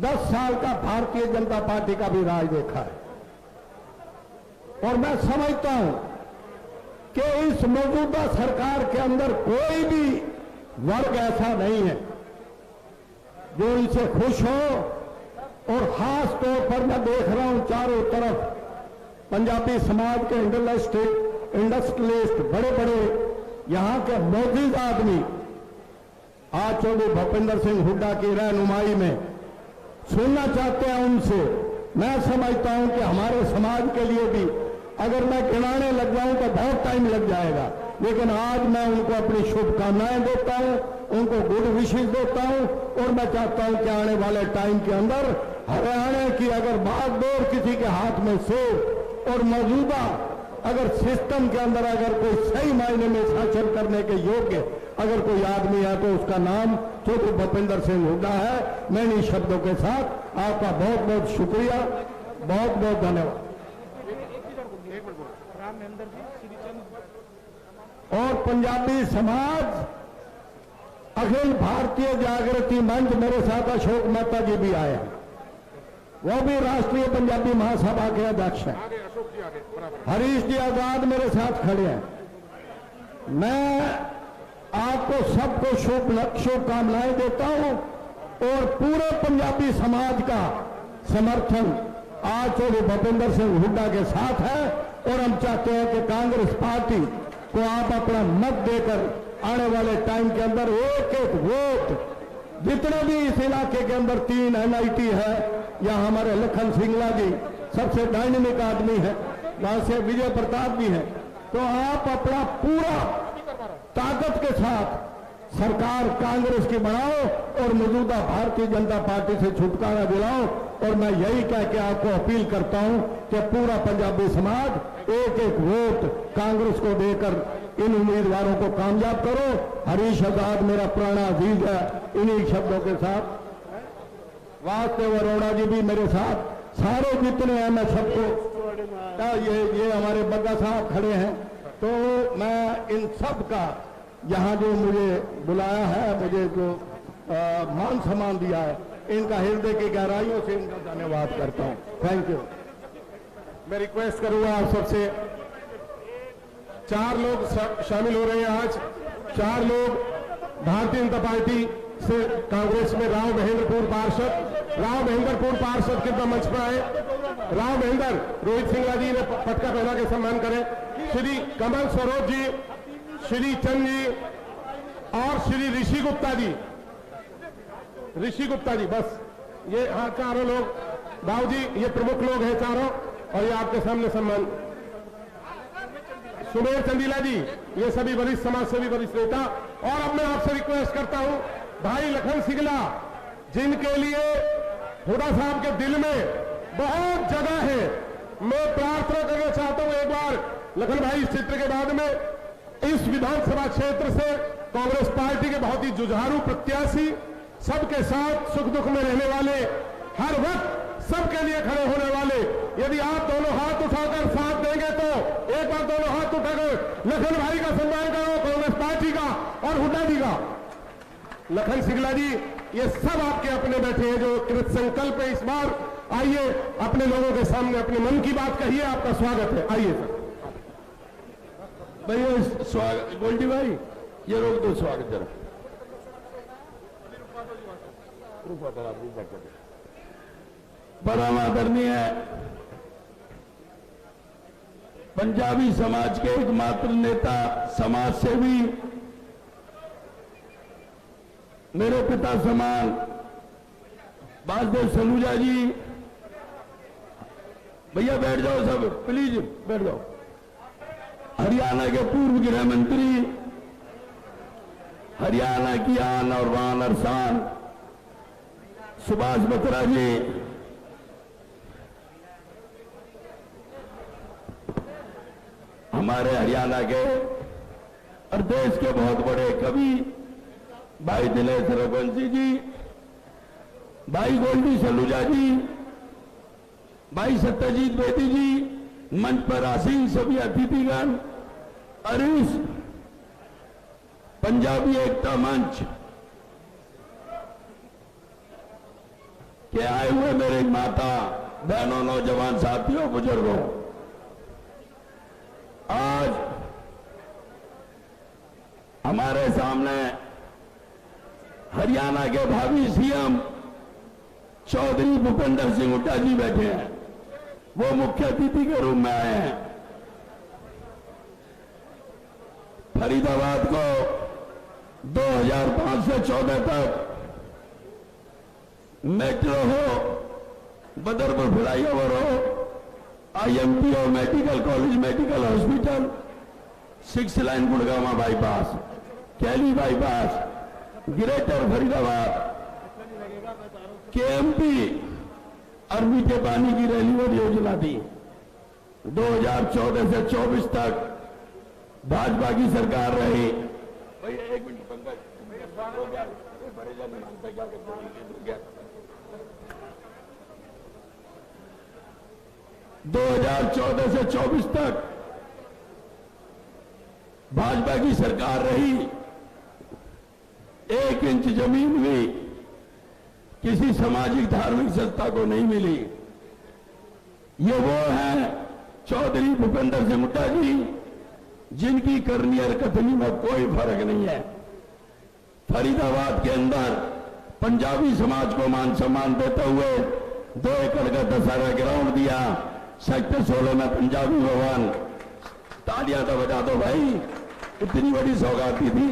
S2: 10 साल का भारतीय जनता पार्टी का भी राज देखा है। और मैं समझता हूं कि इस मौजूदा सरकार के अंदर कोई भी वर्ग ऐसा नहीं है जो इनसे खुश हो। और खास तौर पर मैं देख रहा हूं चारों तरफ पंजाबी समाज के इंडस्ट्रियलिस्ट, बड़े बड़े यहां के मौजूद आदमी आज चौधरी भूपेंद्र सिंह हुड्डा की रहनुमाई में सुनना चाहते हैं उनसे। मैं समझता हूं कि हमारे समाज के लिए भी अगर मैं गिनाने लग जाऊं तो बहुत टाइम लग जाएगा, लेकिन आज मैं उनको अपनी शुभकामनाएं देता हूं, उनको गुड विशेस देता हूं। और मैं चाहता हूं कि आने वाले टाइम के अंदर हरियाणा की अगर बागडोर किसी के हाथ में से और मौजूदा अगर सिस्टम के अंदर अगर कोई सही मायने में शासन करने के योग्य अगर कोई आदमी है तो उसका नाम चौधरी भूपेंद्र सिंह हुड्डा है। मैं इन शब्दों के साथ आपका बहुत बहुत शुक्रिया, बहुत बहुत धन्यवाद। और पंजाबी समाज, अखिल भारतीय जागृति मंच, मेरे साथ अशोक मेहता जी भी आए हैं। वो भी राष्ट्रीय पंजाबी महासभा के अध्यक्ष हैं।
S1: आगे अशोक जी, आगे बराबर।
S2: हरीश जी आजाद मेरे साथ खड़े हैं। मैं आपको सबको शुभकामनाएं देता हूं और पूरे पंजाबी समाज का समर्थन आज चौधरी भूपेंद्र सिंह हुड्डा के साथ है और हम चाहते हैं कि कांग्रेस पार्टी को आप अपना मत देकर आने वाले टाइम के अंदर एक एक वोट, जितने भी इस इलाके के अंदर 3 NIT है, या हमारे लखन सिंगला जी सबसे डायनेमिक आदमी है, वहां से विजय प्रताप भी है, तो आप अपना पूरा ताकत के साथ सरकार कांग्रेस की बनाओ और मौजूदा भारतीय जनता पार्टी से छुटकारा दिलाओ। और मैं यही कह के आपको अपील करता हूं कि पूरा पंजाबी समाज एक एक वोट कांग्रेस को देकर इन उम्मीदवारों को कामयाब करो। हरीश आजाद मेरा पुराना अजीज है। इन्हीं शब्दों के साथ वासुदेव अरोड़ा जी भी मेरे साथ, सारे जितने हैं मैं सबको, ये हमारे बग्गा साहब खड़े हैं, तो मैं इन सब का यहाँ जो मुझे बुलाया है, मुझे जो मान सम्मान दिया है, इनका हृदय की गहराइयों से इनका धन्यवाद करता हूँ। Thank you.
S1: मैं रिक्वेस्ट करूंगा आप सबसे, 4 लोग शामिल हो रहे हैं आज। 4 लोग भारतीय जनता पार्टी से कांग्रेस में राव महेंद्रपुर पार्षद के मंच पर आए। राव महेंद्र, रोहित सिंगला जी ने पटका पहना के सम्मान करें। श्री कमल सरोज जी, श्री चंद जी और श्री ऋषि गुप्ता जी, बस ये हाँ 4 लोग। बाबू जी, ये प्रमुख लोग हैं 4, और ये आपके सामने सम्मान। सुमेर चंदीला जी, ये सभी वरिष्ठ समाज सेवी, वरिष्ठ नेता। और अब मैं आपसे रिक्वेस्ट करता हूं, भाई लखन सिंगला, जिनके लिए हुड्डा साहब के दिल में बहुत जगह है, मैं प्रार्थना करना चाहता हूं एक बार लखन भाई इस चित्र के बाद में, इस विधानसभा क्षेत्र से कांग्रेस पार्टी के बहुत ही जुझारू प्रत्याशी, सबके साथ सुख दुख में रहने वाले, हर वक्त सबके लिए खड़े होने वाले, यदि आप दोनों हाथ उठाकर साथ देंगे तो एक बार दोनों हाथ उठाकर लखन भाई का सम्मान करो, कांग्रेस पार्टी का और हुड्डा जी का। लखन सिंगला जी, ये सब आपके अपने बैठे हैं जो कृत संकल्प है इस बार। आइए अपने लोगों के सामने अपने मन की बात कहिए, आपका स्वागत है। आइए सर।
S4: भैया स्वागत, गोल्डी भाई ये रोक दो, स्वागत जरा। परम आदरणीय पंजाबी समाज के एकमात्र नेता, समाज सेवी, मेरे पिता समान वासुदेव सलूजा जी, भैया बैठ जाओ सब, प्लीज बैठ जाओ। हरियाणा के पूर्व गृह मंत्री, हरियाणा की आन और वान और शान सुभाष बत्रा जी, हमारे हरियाणा के और देश के बहुत बड़े कवि भाई दिनेश रघुवंशी जी, भाई गोल्डी सलूजा जी, भाई सत्यजीत बेदी जी, मंच पर आसीन सभी अतिथिगण, हरीश पंजाबी एकता मंच के आए हुए मेरे माता बहनों, नौजवान साथियों, बुजुर्गों, आज हमारे सामने हरियाणा के भावी सीएम चौधरी भूपेंद्र सिंह हुड्डा जी बैठे हैं। वो मुख्य अतिथि के रूप में आए हैं। फरीदाबाद को 2005 से 14 तक मेट्रो हो, बदरपुर फ्लाईओवर हो, IMT हो, medical college, medical hospital, 6 line Gurgaon bypass, Kaili bypass, greater Faridabad, KMP अरबी के पानी की रेलीवर योजना थी। 2014 से 24 तक भाजपा की सरकार रही। भैया 1 मिनट पंकज, 2014 से 24 तक भाजपा की सरकार रही। 1 इंच जमीन भी किसी सामाजिक धार्मिक संस्था को नहीं मिली। ये वो है चौधरी भूपेंद्र सिंह हुड्डा जी, जिनकी करनी और कथनी में कोई फर्क नहीं है। फरीदाबाद के अंदर पंजाबी समाज को मान सम्मान देते हुए 2 एकड़ का दशहरा ग्राउंड दिया। सेक्टर 16 में पंजाबी भवन, तालियां तो बजा दो भाई, इतनी बड़ी सौगात थी।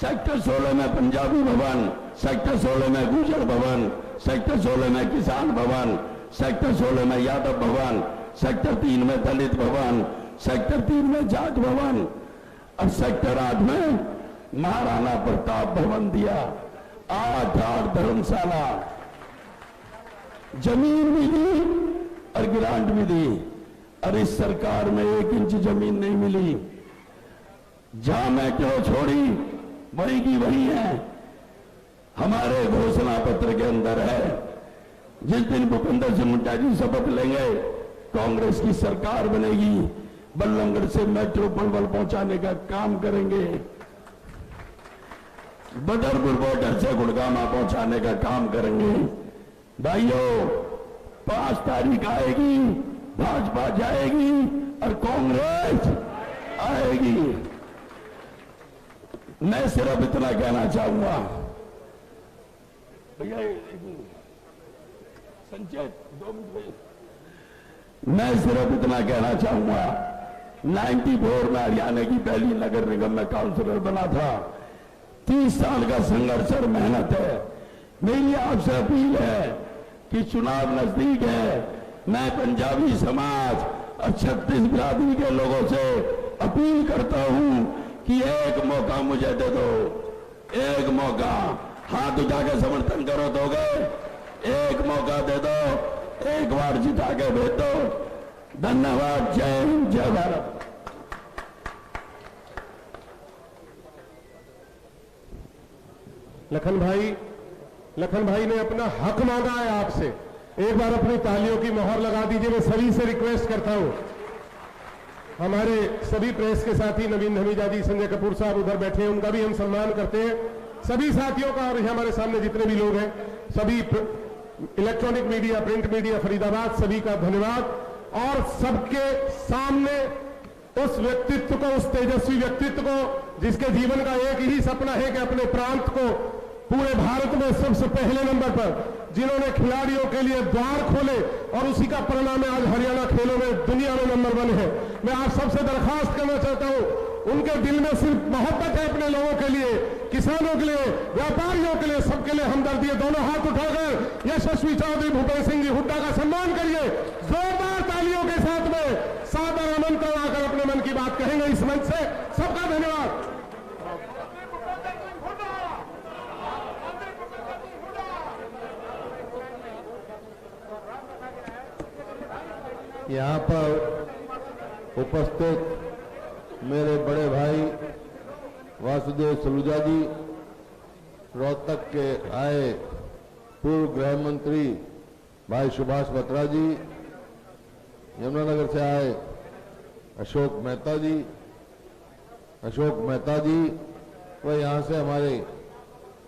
S4: सेक्टर 16 में पंजाबी भवन, सेक्टर 16 में गुर्जर भवन, सेक्टर 16 में किसान भवन, सेक्टर 16 में यादव भवन, सेक्टर 3 में दलित भवन, सेक्टर 3 में जाट भवन और सेक्टर 8 में महाराणा प्रताप भवन दिया। 8 धर्मशाला, जमीन भी दी और ग्रांट भी दी। और इस सरकार में 1 इंच जमीन नहीं मिली। जहां मैं क्यों छोड़ी वही की वही है। हमारे घोषणा पत्र के अंदर है, जिस दिन भूपेंद्र सिंह हुड्डा जी शपथ लेंगे कांग्रेस की सरकार बनेगी, बल्लभगढ़ से मेट्रो पनवल पहुंचाने का काम करेंगे, बदरपुर बॉर्डर से गुड़गामा पहुंचाने का काम करेंगे। भाइयों, 5 तारीख आएगी, भाजपा जाएगी और कांग्रेस आएगी। मैं सिर्फ इतना कहना चाहूंगा, भैया संजय 2 मिनट, मैं सिर्फ इतना कहना चाहूंगा, 94 में हरियाणा की पहली नगर निगम में काउंसलर बना था। 30 साल का संघर्ष और मेहनत है। मेरी आपसे अपील है कि चुनाव नजदीक है, मैं पंजाबी समाज और 36 बिरादरी के लोगों से अपील करता हूं कि एक मौका मुझे दे दो, एक मौका। हाथ उठा के समर्थन करो, दोगे? एक मौका दे दो, एक बार जिता के भेज दो। धन्यवाद। जय हिंद, जय भारत।
S1: लखन भाई ने अपना हक मांगा है आपसे। एक बार अपनी तालियों की मोहर लगा दीजिए। मैं सभी से रिक्वेस्ट करता हूं, हमारे सभी प्रेस के साथी नवीन धमीजा जी, संजय कपूर साहब उधर बैठे हैं, उनका भी हम सम्मान करते हैं, सभी साथियों का। और हमारे सामने जितने भी लोग हैं, सभी electronic media, print media Faridabad, सभी का धन्यवाद। और सबके सामने उस व्यक्तित्व को, उस तेजस्वी व्यक्तित्व को, जिसके जीवन का एक ही सपना है कि अपने प्रांत को पूरे भारत में सबसे पहले नंबर पर, जिन्होंने खिलाड़ियों के लिए द्वार खोले और उसी का परिणाम आज हरियाणा खेलों में दुनिया में नंबर 1 है। मैं आप सबसे दरखास्त करना चाहता हूं, उनके दिल में सिर्फ मोहब्बत है अपने लोगों के लिए, किसानों के लिए, व्यापारियों के लिए, सबके लिए हमदर्दी है। दोनों हाथ उठाकर यशस्वी चौधरी भूपेंद्र सिंह जी हुड्डा का सम्मान करिए। जोरदार तालियों के साथ में सादर आमंत्रण आकर अपने मन की बात कहेंगे इस मंच से। सबका धन्यवाद।
S6: यहाँ पर उपस्थित मेरे बड़े भाई वासुदेव सलूजा जी, रोहतक के आए पूर्व गृह मंत्री भाई सुभाष बत्रा जी, यमुनानगर से आए अशोक मेहता जी, व यहाँ से हमारे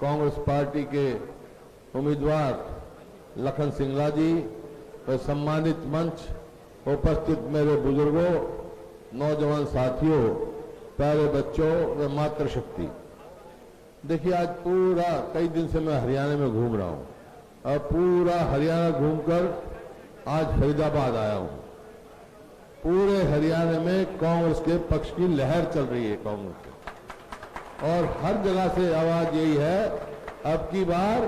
S6: कांग्रेस पार्टी के उम्मीदवार लखन सिंगला जी, व सम्मानित मंच उपस्थित मेरे बुजुर्गों, नौजवान साथियों, प्यारे बच्चों व मातृशक्ति। देखिए, आज पूरा कई दिन से मैं हरियाणा में घूम रहा हूं और पूरा हरियाणा घूमकर आज फरीदाबाद आया हूं। पूरे हरियाणा में कांग्रेस के पक्ष की लहर चल रही है, कांग्रेस की, और हर जगह से आवाज यही है, अब की बार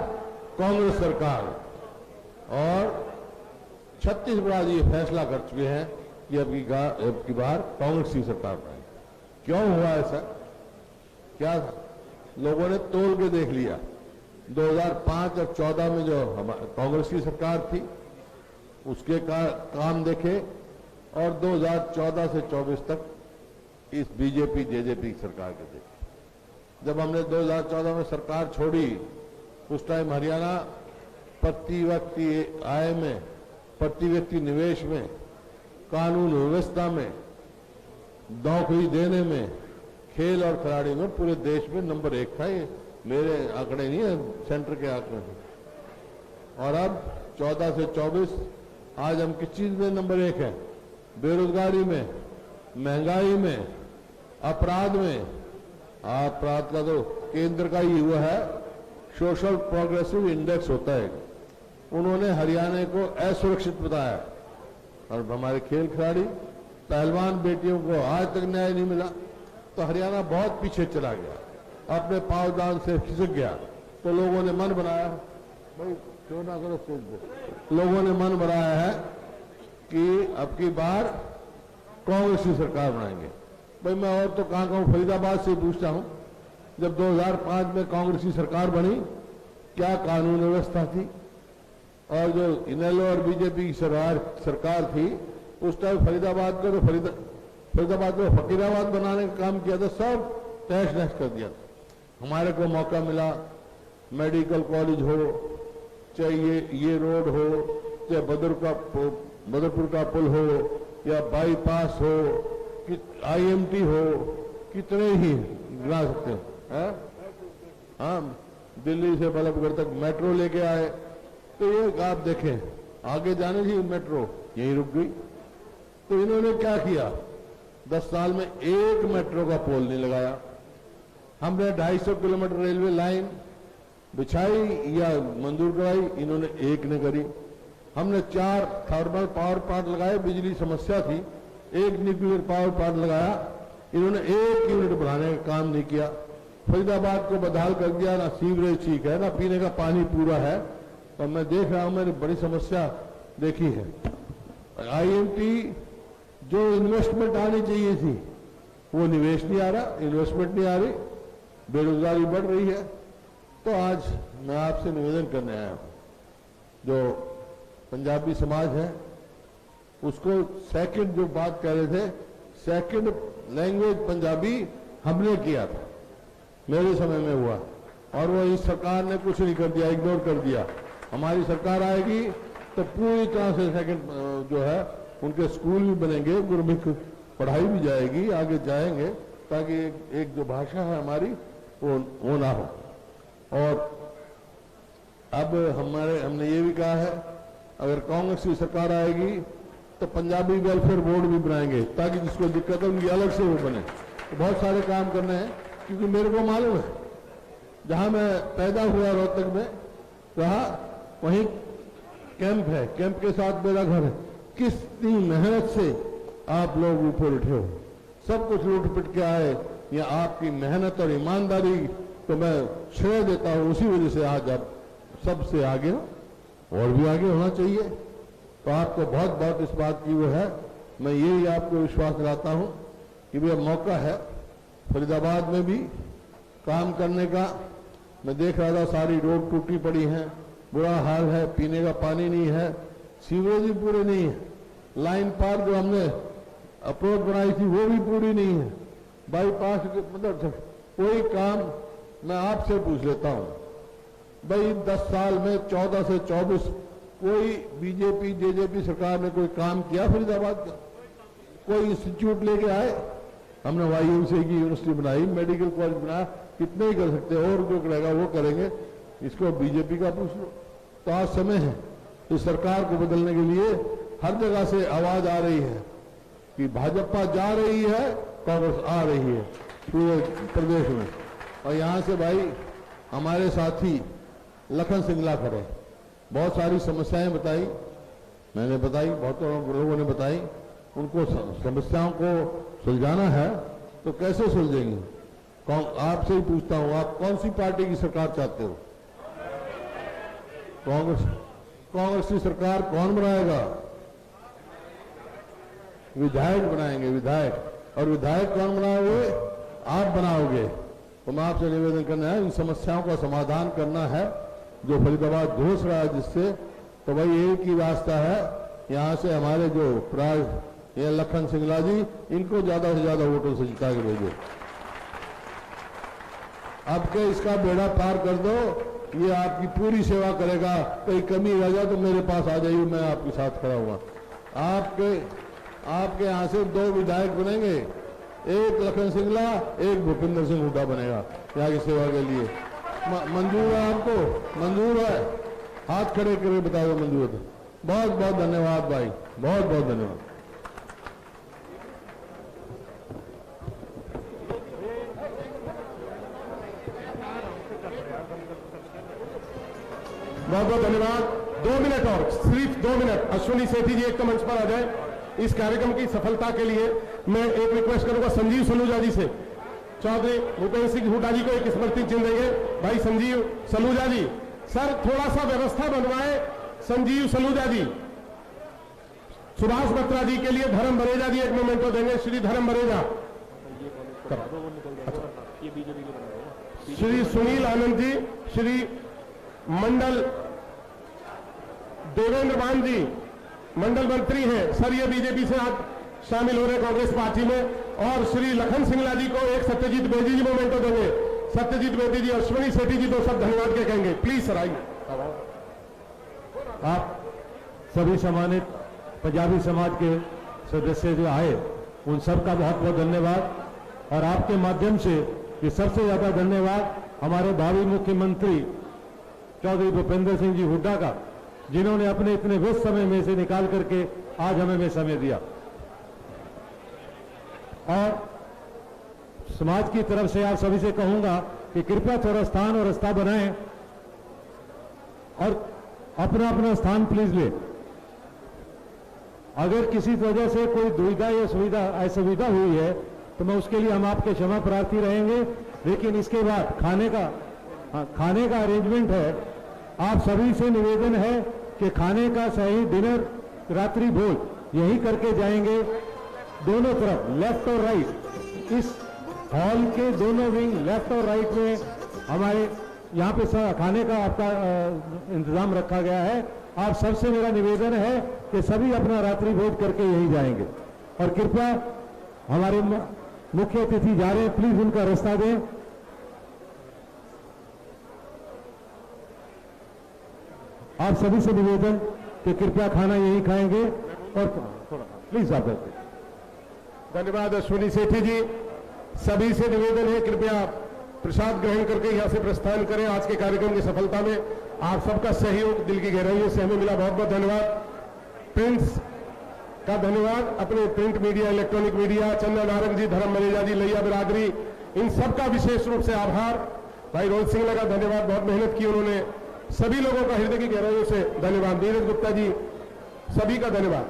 S6: कांग्रेस सरकार। और छत्तीसगढ़ जी फैसला कर चुके हैं कि अब की बार कांग्रेस की सरकार आए। क्यों हुआ ऐसा? क्या लोगों ने तोल के देख लिया? 2005 और 14 में जो कांग्रेस की सरकार थी उसके काम देखे, और 2014 से 24 तक इस बीजेपी जेजेपी की सरकार के देखे। जब हमने 2014 में सरकार छोड़ी, उस टाइम हरियाणा प्रति व्यक्ति आय में, प्रति व्यक्ति निवेश में, कानून व्यवस्था में, नौकरी देने में, खेल और खिलाड़ी में पूरे देश में नंबर 1 था। ये मेरे आंकड़े नहीं है, सेंटर के आंकड़े हैं। और अब 14 से 24 आज हम किस चीज में नंबर 1 हैं? बेरोजगारी में, महंगाई में, अपराध में। अपराध का तो केंद्र का ही हुआ है, सोशल प्रोग्रेसिव इंडेक्स होता है। उन्होंने हरियाणा को असुरक्षित बताया और हमारे खेल खिलाड़ी पहलवान बेटियों को आज तक न्याय नहीं मिला, तो हरियाणा बहुत पीछे चला गया, अपने पावदान से खिसक गया। तो लोगों ने मन बनाया, भाई क्यों ना करो स्टेज पे, लोगों ने मन बनाया है कि अब की बार कांग्रेस की सरकार बनाएंगे। भाई मैं और तो कहां कहूं, फरीदाबाद से पूछता हूं, जब 2005 में कांग्रेस की सरकार बनी, क्या कानून व्यवस्था थी? और जो इनेलो और बीजेपी की सरकार थी, उस टाइम फरीदाबाद को तो फरीदाबाद को फकीराबाद बनाने का काम किया था, सब तहस नहस कर दिया। हमारे को मौका मिला, मेडिकल कॉलेज हो, चाहे ये रोड हो, चाहे बदरपुर का पुल हो, या बाईपास हो, कि IMT हो, कितने ही गिना सकते हैं। हाँ, दिल्ली से बल्लभगढ़ तक मेट्रो लेके आए, तो ये आप देखें आगे जाने की मेट्रो यहीं रुक गई। तो इन्होंने क्या किया, 10 साल में एक मेट्रो का पोल नहीं लगाया। हमने 250 किलोमीटर रेलवे लाइन बिछाई या मंजूर कराई, इन्होंने एक ने करी। हमने 4 थर्मल पावर प्लांट लगाए, बिजली समस्या थी, 1 न्यूक्लियर पावर प्लांट लगाया, इन्होंने 1 यूनिट बढ़ाने का काम नहीं किया। फरीदाबाद को बदहाल कर दिया, ना सीवरेज ठीक है, ना पीने का पानी पूरा है। तो मैं देख रहा हूं, मैंने बड़ी समस्या देखी है। IMT जो इन्वेस्टमेंट आनी चाहिए थी, वो निवेश नहीं आ रहा, इन्वेस्टमेंट नहीं आ रही, बेरोजगारी बढ़ रही है। तो आज मैं आपसे निवेदन करने आया हूं, जो पंजाबी समाज है उसको सेकंड जो बात कह रहे थे, सेकंड लैंग्वेज पंजाबी हमने किया था, मेरे समय में हुआ, और वो इस सरकार ने कुछ नहीं कर दिया, इग्नोर कर दिया। हमारी सरकार आएगी तो पूरी तरह से सेकंड जो है उनके स्कूल भी बनेंगे, गुरमुख पढ़ाई भी जाएगी, आगे जाएंगे, ताकि एक जो भाषा है हमारी वो ना हो। और अब हमने ये भी कहा है, अगर कांग्रेस की सरकार आएगी तो पंजाबी वेलफेयर बोर्ड भी बनाएंगे, ताकि जिसको दिक्कत है उनकी अलग से वो बने। तो बहुत सारे काम करने हैं, क्योंकि मेरे को मालूम है, जहां मैं पैदा हुआ रोहतक में, वहीं कैंप है, कैंप के साथ मेरा घर है। कितनी मेहनत से आप लोग ऊपर उठे हो, सब कुछ लूट पिट के आए, ये आपकी मेहनत और ईमानदारी को मैं श्रेय देता हूं, उसी वजह से आज आप सबसे आगे हो, और भी आगे होना चाहिए। तो आपको बहुत बहुत इस बात की वो है, मैं यही आपको विश्वास दिलाता हूं कि भैया मौका है फरीदाबाद में भी काम करने का। मैं देख रहा था, सारी रोड टूटी पड़ी हैं, बुरा हाल है, पीने का पानी नहीं है, सीवरेज भी पूरे नहीं है, लाइन पार जो हमने अप्रोच बनाई थी वो भी पूरी नहीं है, बाईपास मतलब कोई काम। मैं आपसे पूछ लेता हूं, भाई 10 साल में 14 से 24 कोई बीजेपी जेजेपी सरकार ने कोई काम किया फरीदाबाद का? कोई इंस्टीट्यूट लेके आए? हमने YMCA की यूनिवर्सिटी बनाई, मेडिकल कॉलेज बनाया, कितने ही कर सकते हैं, और जो करेगा वो करेंगे, इसको बीजेपी का पूछ लो। तो आज समय है इस सरकार को बदलने के लिए। हर जगह से आवाज आ रही है कि भाजपा जा रही है, कांग्रेस आ रही है पूरे प्रदेश में। और यहां से भाई हमारे साथी लखन सिंगला खड़े, बहुत सारी समस्याएं बताई, मैंने बताई, बहुत लोगों ने बताई। उनको समस्याओं को सुलझाना है तो कैसे सुलझेंगे? आपसे ही पूछता हूं, आप कौन सी पार्टी की सरकार चाहते हो? कांग्रेस की सरकार कौन बनाएगा? विधायक बनाएंगे, विधायक। और विधायक कौन बनाओगे? आप बनाओगे। तो मैं आपसे निवेदन करना है, इन समस्याओं का समाधान करना है जो फरीदाबाद घुस रहा है जिससे। तो भाई एक ही रास्ता है, यहां से हमारे जो प्राय ये लखन सिंगला जी, इनको ज्यादा से ज्यादा वोटों से जिता के भेजो। अब के इसका बेड़ा पार कर दो, ये आपकी पूरी सेवा करेगा। कोई कमी रह जाए तो मेरे पास आ जाइए, मैं आपके साथ खड़ा हुआ। आपके यहां से 2 विधायक बनेंगे, एक लखन सिंगला, एक भूपिंदर सिंह हुड्डा बनेगा यहाँ की सेवा के लिए। मंजूर है आपको? मंजूर है? हाथ खड़े करके बता दो मंजूर है। बहुत बहुत धन्यवाद भाई, बहुत बहुत धन्यवाद।
S1: बहुत बहुत धन्यवाद। 2 मिनट और, सिर्फ 2 मिनट। अश्विनी सेठी जी एक तो मंच पर आ जाए। इस कार्यक्रम की सफलता के लिए मैं एक रिक्वेस्ट करूंगा संजीव सलूजा जी से। चौधरी भूपेंद्र सिंह हुड्डा जी को एक स्मृति चिन्ह देंगे। भाई संजीव सलूजा जी, सर थोड़ा सा व्यवस्था बनवाए। संजीव सलूजा जी, सुभाष बत्रा जी के लिए धर्म बरेजा जी एक मोमेंटो देंगे। श्री धर्म बरेजा, श्री सुनील आनंद जी, श्री मंडल देवेंद्र मान जी मंडल मंत्री हैं सर, ये बीजेपी से आप शामिल हो रहे कांग्रेस पार्टी में। और श्री लखन सिंगला जी को एक सत्यजीत बेदी जी मोमेंटो देंगे। सत्यजीत बेदी जी, अश्विनी सेठी जी, 2 शब्द धन्यवाद के कहेंगे। प्लीज सर आइए।
S7: आप सभी सम्मानित पंजाबी समाज के सदस्य जो आए उन सब का बहुत बहुत धन्यवाद। और आपके माध्यम से ये सबसे ज्यादा धन्यवाद हमारे भावी मुख्यमंत्री चौधरी भूपेंद्र सिंह जी हुड्डा का, जिन्होंने अपने इतने व्यस्त समय में से निकाल करके आज हमें समय दिया। और समाज की तरफ से आप सभी से कहूंगा कि कृपया थोड़ा स्थान और रास्ता बनाएं और अपना अपना स्थान प्लीज ले। अगर किसी वजह से कोई दुविधा या सुविधा असुविधा हुई है तो मैं उसके लिए हम आपके क्षमा प्रार्थी रहेंगे। लेकिन इसके बाद खाने का अरेंजमेंट है। आप सभी से निवेदन है कि खाने का सही डिनर, रात्रि भोज यही करके जाएंगे। दोनों तरफ लेफ्ट और राइट, इस हॉल के दोनों विंग लेफ्ट और राइट में हमारे यहाँ पे खाने का आपका इंतजाम रखा गया है। आप सबसे मेरा निवेदन है कि सभी अपना रात्रि भोज करके यही जाएंगे। और कृपया हमारे मुख्य अतिथि जा रहे हैं, प्लीज उनका रास्ता दें। आप सभी से निवेदन कि कृपया खाना यही खाएंगे और प्लीज आप बैठे।
S1: धन्यवाद अश्विनी सेठी जी। सभी से निवेदन है कृपया प्रसाद ग्रहण करके यहां से प्रस्थान करें। आज के कार्यक्रम की सफलता में आप सबका सहयोग दिल की गहराइयों से हमें मिला। बहुत बहुत धन्यवाद। प्रिंट्स का धन्यवाद, अपने प्रिंट मीडिया, इलेक्ट्रॉनिक मीडिया, चंदन नारंग जी, धर्म मलेजा जी, लैया बिरादरी, इन सबका विशेष रूप से आभार। भाई रोहित सिंह का धन्यवाद, बहुत मेहनत की उन्होंने। सभी लोगों का हृदय की गहराइयों से धन्यवाद। नीरज गुप्ता जी, सभी का धन्यवाद।